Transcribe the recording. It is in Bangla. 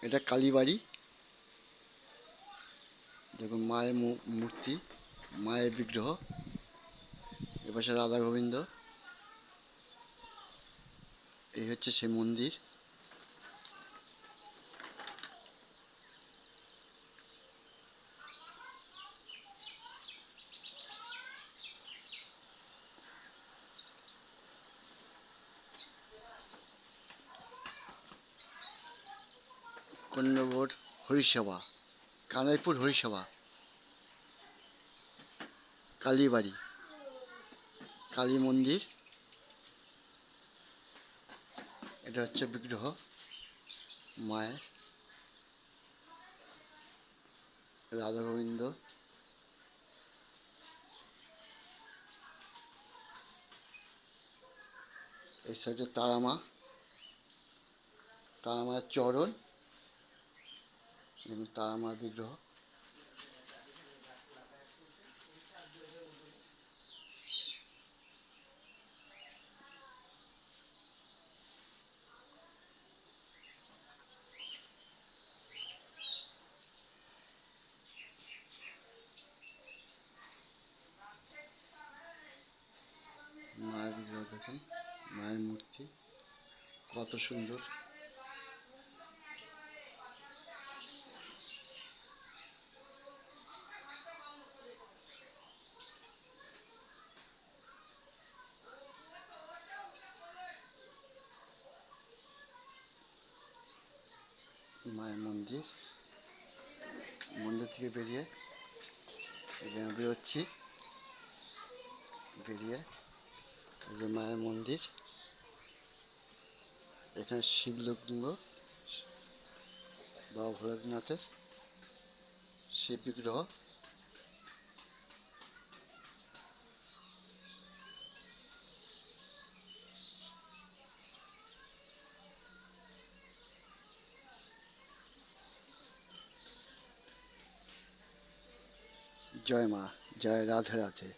এটা কালীবাড়ি। দেখুন মায়ের মূর্তি, মায়ের বিগ্রহ। এপাশে রাধা গোবিন্দ। এই হচ্ছে সেই মন্দির। কন্যগড় হরিসভা, কানাইপুর হরিসভা, কালীবাড়ি, কালী মন্দির। এটা হচ্ছে বিগ্রহ মায়ের, রাধা গোবিন্দ। এই সাইডে তারামা, তারামার চরণ এবং তারামার বিগ্রহ। মায়ের বিগ্রহ দেখুন, মায়ের মূর্তি কত সুন্দর। মায়ের মন্দির, মন্দির থেকে বেরিয়ে এখানে বেরোচ্ছি, বেরিয়ে এই যে মায়ের মন্দির। এখানে শিবলিঙ্গ, বাবা ভোলানাথের শিব বিগ্রহ। জয় মা, জয় রাধে রাধে।